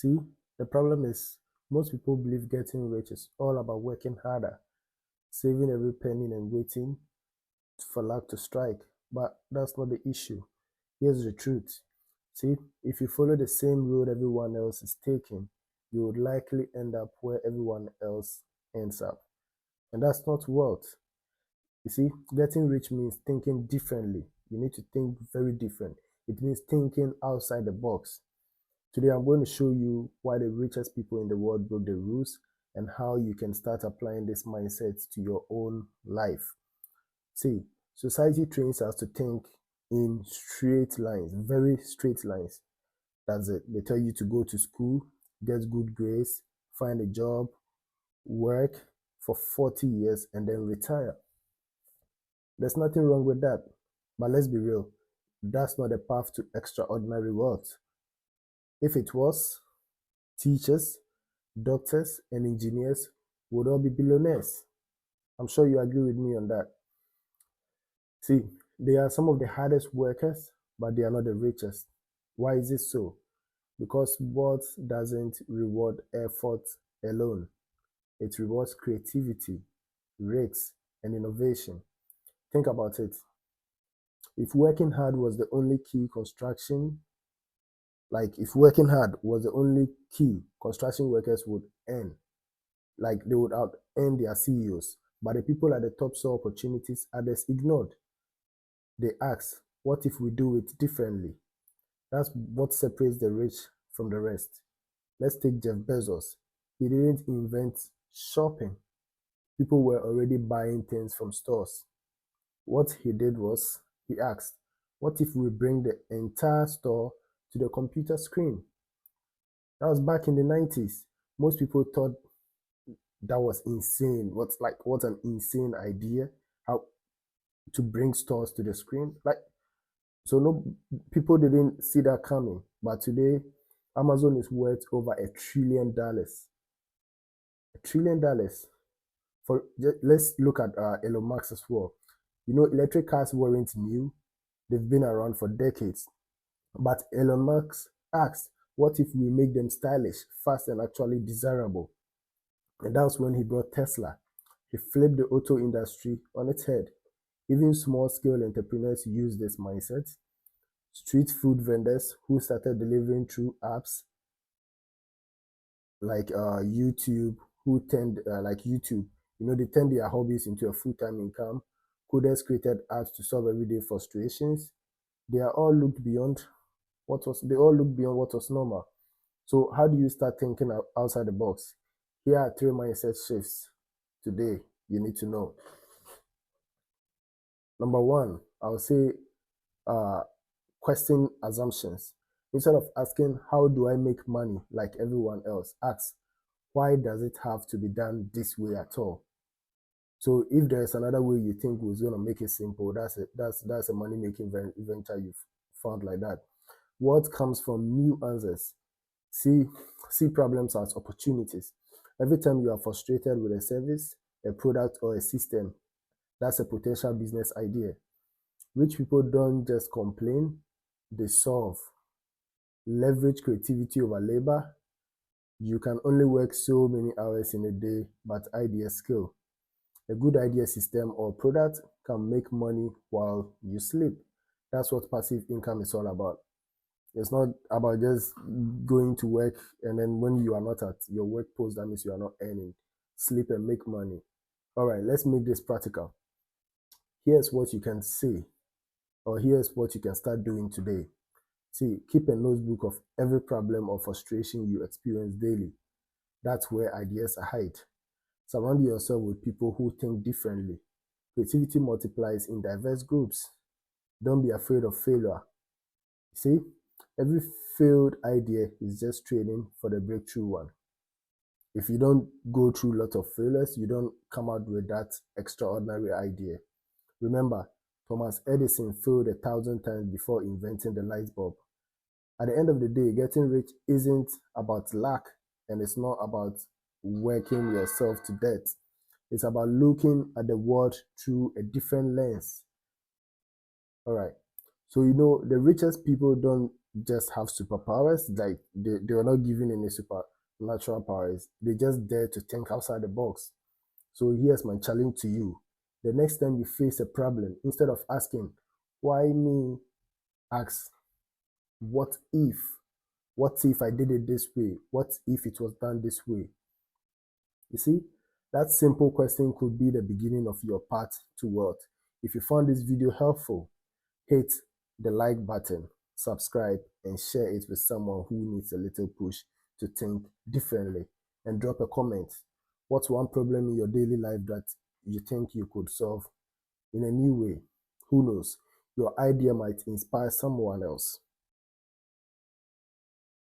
See, the problem is most people believe getting rich is all about working harder, saving every penny and waiting for luck to strike. But that's not the issue. Here's the truth. See, if you follow the same road everyone else is taking, you would likely end up where everyone else ends up. And that's not wealth. You see, getting rich means thinking differently. You need to think very different. It means thinking outside the box. Today, I'm going to show you why the richest people in the world broke the rules and how you can start applying this mindset to your own life. See, society trains us to think in straight lines, very straight lines. That's it. They tell you to go to school, get good grades, find a job, work for 40 years, and then retire. There's nothing wrong with that. But let's be real, that's not a path to extraordinary wealth. If it was, teachers, doctors, and engineers would all be billionaires. I'm sure you agree with me on that. See, they are some of the hardest workers, but they are not the richest. Why is it so? Because wealth doesn't reward effort alone, it rewards creativity, risks, and innovation. Think about it. If working hard was the only key construction, if working hard was the only key, construction workers would earn. Like they would out earn their CEOs. But the people at the top saw opportunities others ignored. They asked, what if we do it differently? That's what separates the rich from the rest. Let's take Jeff Bezos. He didn't invent shopping. People were already buying things from stores. What he did was he asked, what if we bring the entire store to the computer screen? That was back in the 90s. Most people thought that was insane. What an insane idea. How to bring stores to the screen? So no people didn't see that coming. But today Amazon is worth over $1 trillion. $1 trillion. Let's look at Elon Musk as well. You know, electric cars weren't new; they've been around for decades. But Elon Musk asked, "What if we make them stylish, fast, and actually desirable?" And that's when he brought Tesla. He flipped the auto industry on its head. Even small-scale entrepreneurs use this mindset. Street food vendors who started delivering through apps like YouTube, who turned like YouTube, they turned their hobbies into a full-time income. Coders created apps to solve everyday frustrations. They are all looked beyond they all looked beyond what was normal. So how do you start thinking outside the box? Here are three mindset shifts today you need to know. Number one, I would say uh, question assumptions. Instead of asking, how do I make money like everyone else, ask, why does it have to be done this way at all? So if there's another way you think was going to make it simple, that's a money making venture you've found like that. What comes from new answers? See problems as opportunities. Every time you are frustrated with a service, a product, or a system, that's a potential business idea. Rich people don't just complain, they solve. Leverage creativity over labor. You can only work so many hours in a day, but ideas skill. A good idea system or product can make money while you sleep. That's what passive income is all about. It's not about just going to work and then when you are not at your work post, that means you are not earning. Sleep and make money. All right, let's make this practical. Here's what you can say, or here's what you can start doing today. See, keep a notebook of every problem or frustration you experience daily. That's where ideas hide. Surround yourself with people who think differently. Creativity multiplies in diverse groups. Don't be afraid of failure. See, every failed idea is just training for the breakthrough one. If you don't go through a lot of failures, you don't come out with that extraordinary idea. Remember, Thomas Edison failed 1,000 times before inventing the light bulb. At the end of the day, getting rich isn't about luck and it's not about working yourself to death. It's about looking at the world through a different lens. All right. So, the richest people don't just have superpowers. Like they were not given any supernatural powers. They just dare to think outside the box. So here's my challenge to you. The next time you face a problem, instead of asking, why me? Ask, what if? What if I did it this way? What if it was done this way? You see, that simple question could be the beginning of your path to wealth. If you found this video helpful, hit the like button, subscribe, and share it with someone who needs a little push to think differently. And drop a comment. What's one problem in your daily life that you think you could solve in a new way? Who knows? Your idea might inspire someone else.